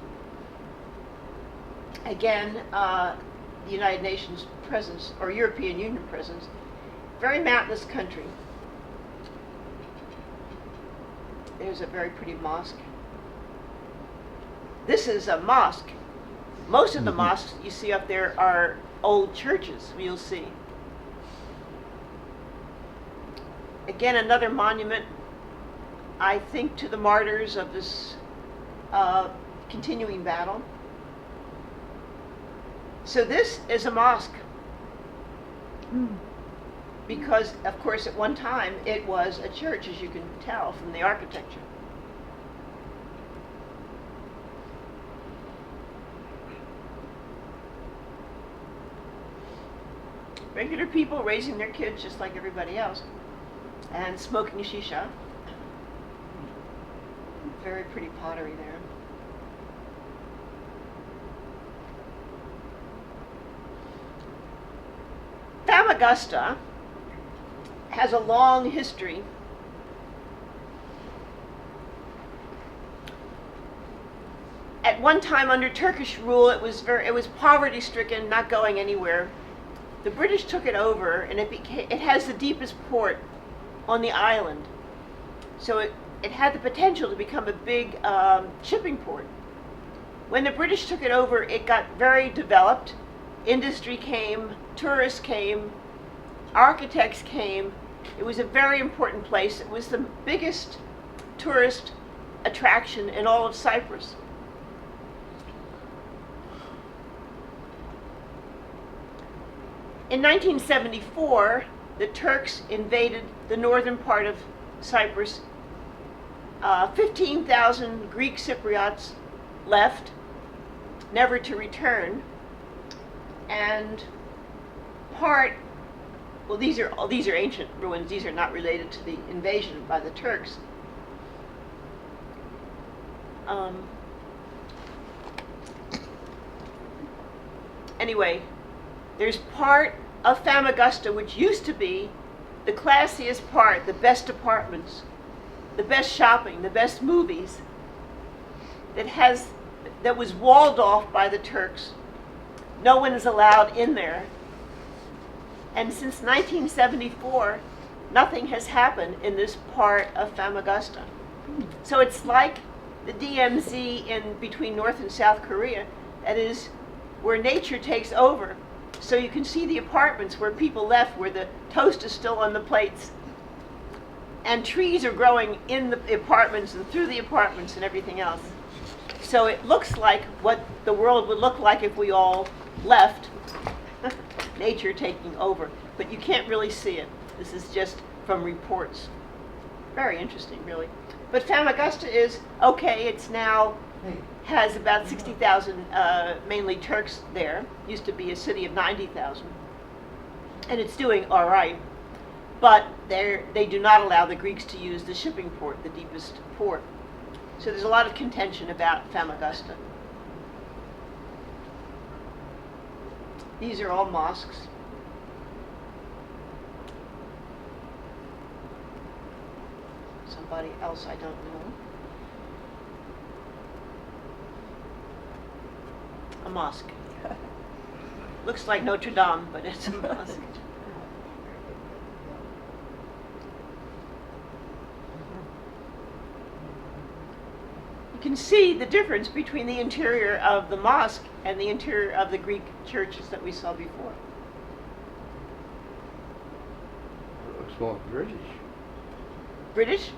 Again, the United Nations presence, or European Union presence. Very mountainous country. There's a very pretty mosque. This is a mosque. Most of the mosques you see up there are old churches, you'll see. Again, another monument, I think, to the martyrs of this continuing battle. So this is a mosque. Because, of course, at one time it was a church, as you can tell from the architecture. Regular people raising their kids just like everybody else, and smoking shisha. Very pretty pottery there. Famagusta has a long history. At one time under Turkish rule, it was poverty-stricken, not going anywhere. The British took it over, and it has the deepest port on the island. So it had the potential to become a big shipping port. When the British took it over, it got very developed. Industry came, tourists came, architects came. It was a very important place. It was the biggest tourist attraction in all of Cyprus. In 1974, the Turks invaded the northern part of Cyprus. 15,000 Greek Cypriots left, never to return. And well, these are ancient ruins. These are not related to the invasion by the Turks. Anyway, there's part of Famagusta which used to be the classiest part, the best apartments, the best shopping, the best movies, that was walled off by the Turks. No one is allowed in there. And since 1974, nothing has happened in this part of Famagusta. So it's like the DMZ in between North and South Korea, that is where nature takes over. So you can see the apartments where people left, where the toast is still on the plates. And trees are growing in the apartments and through the apartments and everything else. So it looks like what the world would look like if we all left, nature taking over. But you can't really see it. This is just from reports. Very interesting, really. But Famagusta is okay. It's now has about 60,000, mainly Turks there. Used to be a city of 90,000. And it's doing all right. But they do not allow the Greeks to use the shipping port, the deepest port. So there's a lot of contention about Famagusta. These are all mosques. Somebody else I don't know. A mosque. Looks like Notre Dame, but it's a mosque. You can see the difference between the interior of the mosque and the interior of the Greek churches that we saw before. Looks more British. British?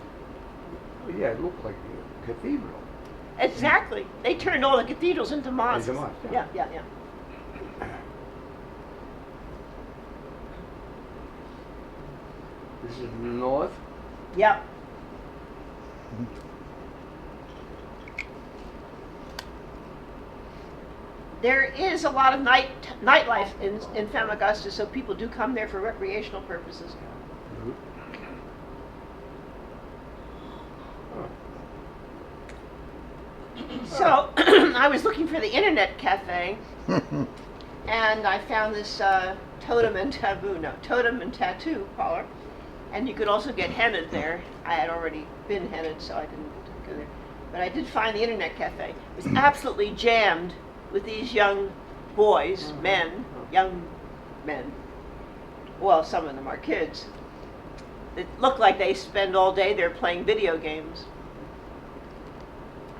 Oh, yeah, it looked like a cathedral. Exactly. They turned all the cathedrals into mosques. Into mosques, Yeah, yeah. yeah, yeah. This is the north. Yeah. There is a lot of nightlife in Famagusta, so people do come there for recreational purposes. So I was looking for the internet cafe, and I found this totem and tattoo parlor, and you could also get hennaed there. I had already been hennaed, so I didn't go there. But I did find the internet cafe. It was absolutely jammed with these young boys, young men. Well, some of them are kids. It looked like they spend all day there playing video games.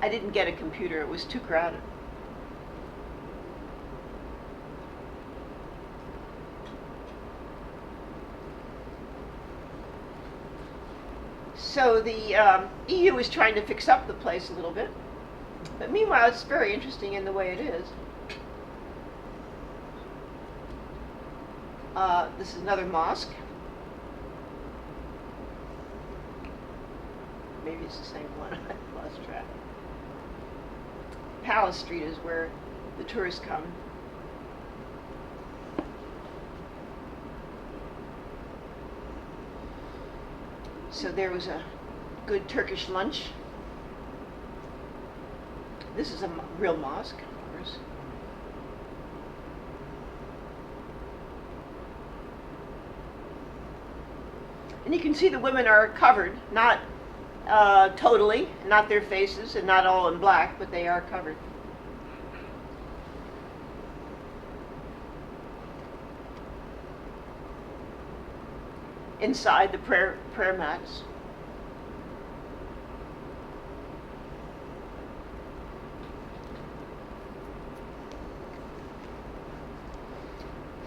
I didn't get a computer, it was too crowded. So the EU is trying to fix up the place a little bit. But meanwhile, it's very interesting in the way it is. This is another mosque. Maybe it's the same one. I lost track. Palace Street is where the tourists come. So there was a good Turkish lunch. This is a real mosque, of course. And you can see the women are covered, not totally, not their faces, and not all in black, but they are covered. Inside the prayer mats.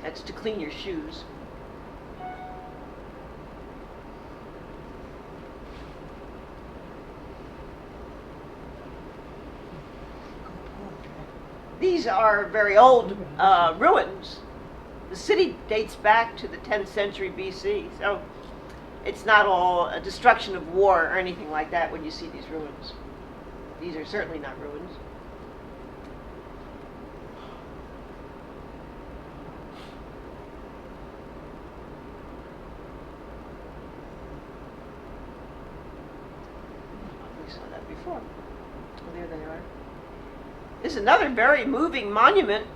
That's to clean your shoes. These are very old ruins. The city dates back to the 10th century BC, so it's not all a destruction of war or anything like that when you see these ruins. These are certainly not ruins. We saw that before. Oh, there they are. This is another very moving monument,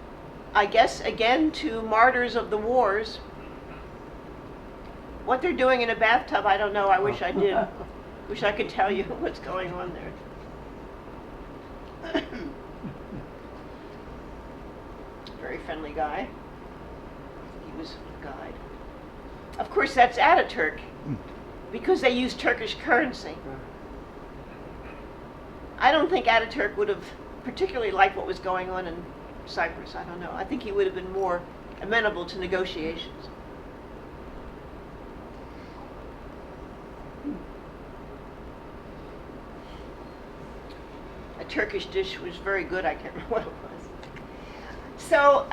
I guess, again, to martyrs of the wars. What they're doing in a bathtub, I don't know. I wish I did. Wish I could tell you what's going on there. Very friendly guy. He was a guide. Of course, that's Ataturk, because they use Turkish currency. I don't think Ataturk would have particularly liked what was going on in Cyprus. I don't know. I think he would have been more amenable to negotiations. A Turkish dish was very good. I can't remember what it was. So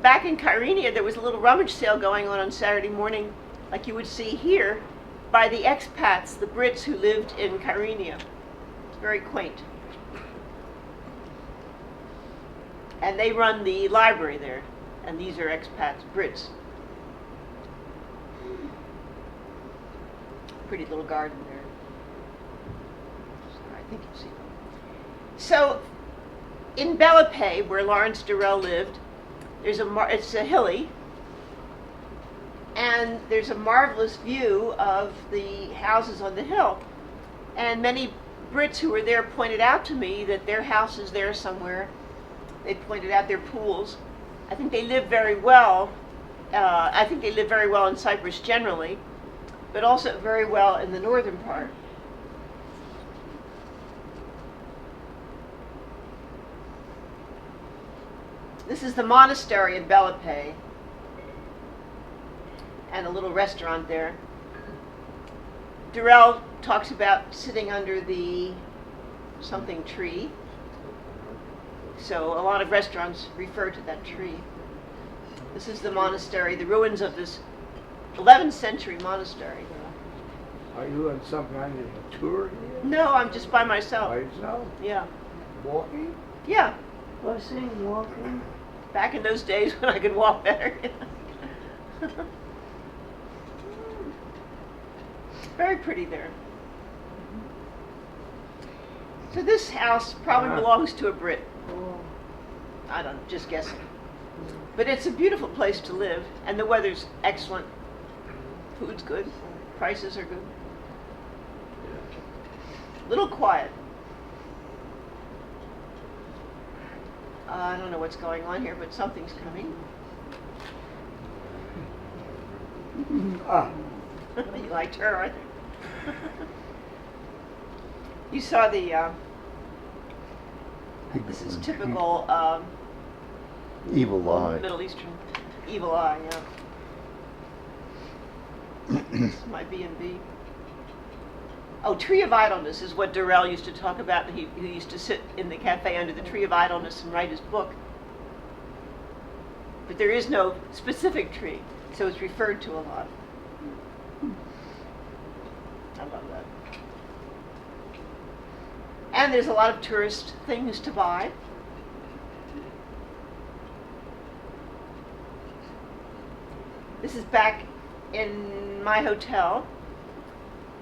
back in Kyrenia, there was a little rummage sale going on Saturday morning, like you would see here, by the expats, the Brits who lived in Kyrenia. It's very quaint. And they run the library there, and these are expats, Brits. Pretty little garden there. So I think you see them. So, in Bellapay, where Lawrence Durrell lived, it's a hilly, and there's a marvelous view of the houses on the hill. And many Brits who were there pointed out to me that their house is there somewhere. They pointed out their pools. I think they live very well. I think they live very well in Cyprus generally, but also very well in the northern part. This is the monastery in Bellapay, and a little restaurant there. Durrell talks about sitting under the something tree. So a lot of restaurants refer to that tree. This is the monastery, the ruins of this 11th century monastery. Are you on some kind of a tour here? No, I'm just by myself. By yourself? Yeah. Walking? Yeah. Bussing, walking. Back in those days when I could walk better. Very pretty there. So this house probably belongs to a Brit. I don't know, just guessing. But it's a beautiful place to live, and the weather's excellent. Food's good, prices are good. Little quiet. I don't know what's going on here, but something's coming. You liked her, I think. You saw the, this is typical Evil eye. Middle Eastern evil eye, yeah. This is my B&B. Oh, Tree of Idleness is what Durrell used to talk about. He used to sit in the cafe under the Tree of Idleness and write his book. But there is no specific tree, so it's referred to a lot. I love that. And there's a lot of tourist things to buy. This is back in my hotel.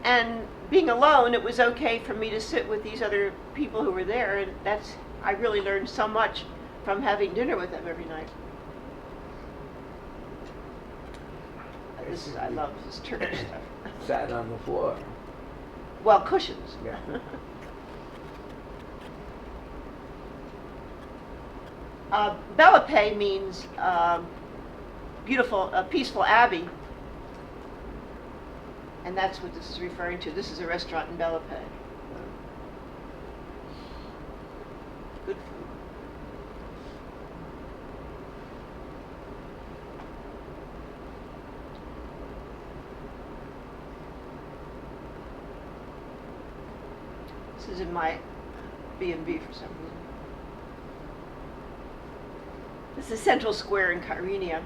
And being alone, it was okay for me to sit with these other people who were there, and I really learned so much from having dinner with them every night. I love this Turkish stuff. Sat on the floor. Well, cushions. Yeah. Bellapay means beautiful, peaceful abbey. And that's what this is referring to. This is a restaurant in Bellapay. Good food. This is in my B&B for some reason. This is Central Square in Kyrenia.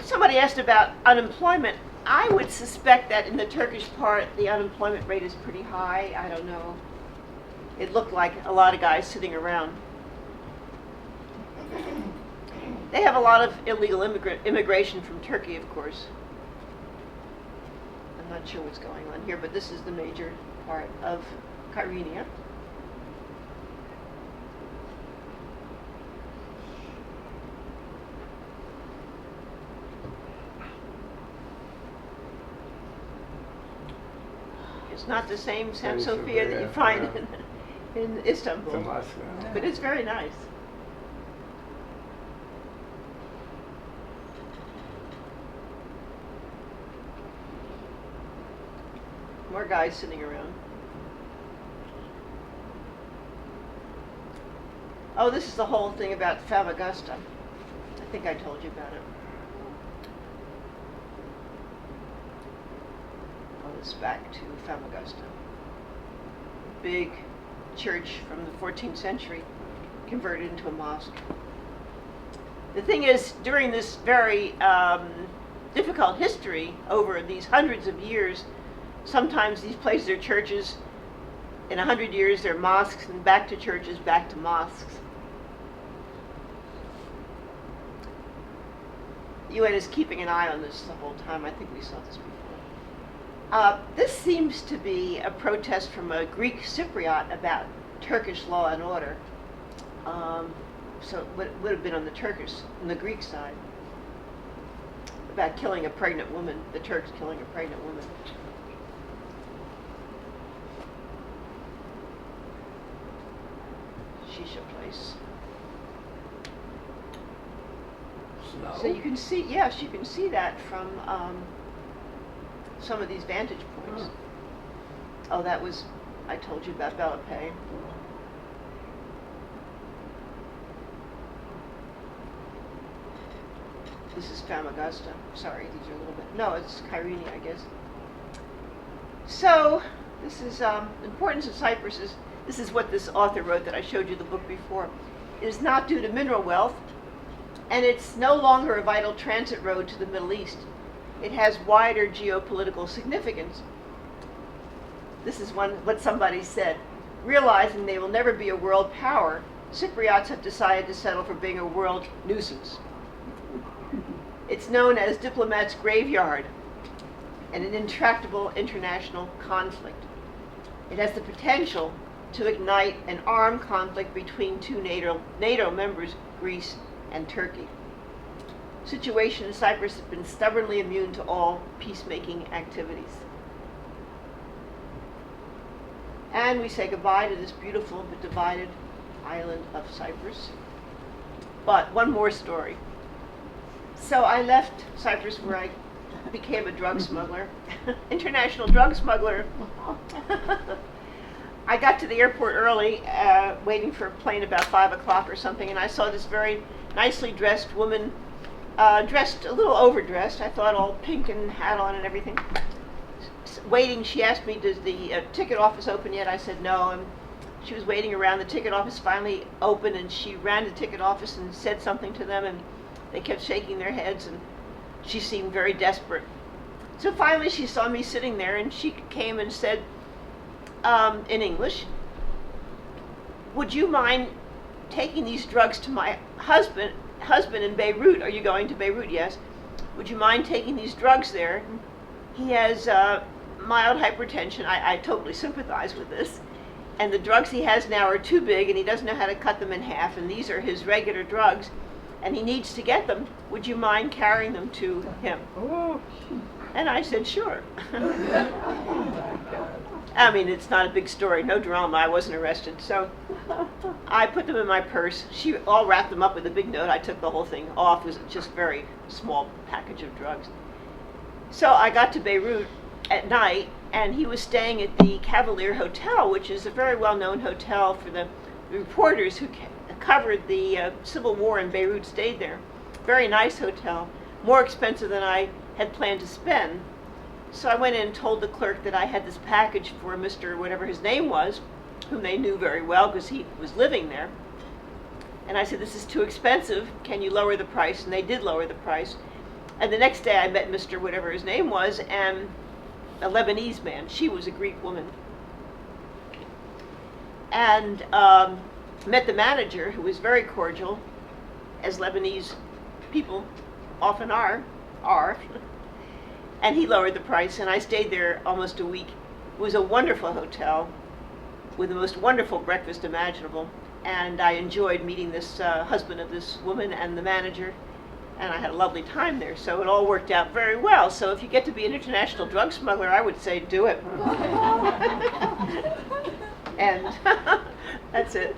Somebody asked about unemployment. I would suspect that in the Turkish part, the unemployment rate is pretty high. I don't know. It looked like a lot of guys sitting around. They have a lot of illegal immigration from Turkey, of course. I'm not sure what's going on here, but this is the major part of Kyrenia. It's not the same San Saint Sofia that you Sophia, find yeah. in Istanbul, Damascus. but it's very nice. More guys sitting around. Oh, this is the whole thing about Famagusta. I think I told you about it. This back to Famagusta. Big church from the 14th century converted into a mosque. The thing is, during this very difficult history over these hundreds of years, sometimes these places are churches. In 100 years, they're mosques, and back to churches, back to mosques. The UN is keeping an eye on this the whole time. I think we saw this before. This seems to be a protest from a Greek Cypriot about Turkish law and order. So it would have been on the Greek side, about killing a pregnant woman, the Turks killing a pregnant woman. Shisha place. Snow? So you can see, yes, you can see that from some of these vantage points. Oh, that was, I told you about Belapé. This is Famagusta. Sorry, these are a little bit, no, it's Kyrenia, I guess. So, this is importance of Cyprus is, this is what this author wrote that I showed you the book before. It is not due to mineral wealth, and it's no longer a vital transit road to the Middle East. It has wider geopolitical significance. This is what somebody said. Realizing they will never be a world power, Cypriots have decided to settle for being a world nuisance. It's known as diplomats' graveyard and an intractable international conflict. It has the potential to ignite an armed conflict between two NATO members, Greece and Turkey. Situation in Cyprus has been stubbornly immune to all peacemaking activities. And we say goodbye to this beautiful but divided island of Cyprus. But one more story. So I left Cyprus where I became a drug smuggler, international drug smuggler. I got to the airport early, waiting for a plane about 5 o'clock or something, and I saw this very nicely dressed woman, dressed a little overdressed, I thought, all pink and hat on and everything. Waiting, she asked me, does the ticket office open yet? I said no, and she was waiting around. The ticket office finally opened, and she ran to the ticket office and said something to them, and they kept shaking their heads, and she seemed very desperate. So finally she saw me sitting there, and she came and said, in English, would you mind taking these drugs to my husband in Beirut? Are you going to Beirut? Yes. Would you mind taking these drugs there? He has mild hypertension. I totally sympathize with this. And the drugs he has now are too big, and he doesn't know how to cut them in half, and these are his regular drugs, and he needs to get them. Would you mind carrying them to him? And I said, sure. I mean, it's not a big story, no drama, I wasn't arrested. So I put them in my purse. She all wrapped them up with a big note. I took the whole thing off. It was just a very small package of drugs. So I got to Beirut at night, and he was staying at the Cavalier Hotel, which is a very well-known hotel for the reporters who covered the Civil War in Beirut, stayed there. Very nice hotel, more expensive than I had planned to spend. So I went in and told the clerk that I had this package for Mr. whatever his name was, whom they knew very well because he was living there. And I said, this is too expensive. Can you lower the price? And they did lower the price. And the next day I met Mr. whatever his name was, and a Lebanese man. She was a Greek woman. And met the manager, who was very cordial, as Lebanese people often are. And he lowered the price, and I stayed there almost a week. It was a wonderful hotel with the most wonderful breakfast imaginable. And I enjoyed meeting this husband of this woman and the manager, and I had a lovely time there. So it all worked out very well. So if you get to be an international drug smuggler, I would say do it. And that's it.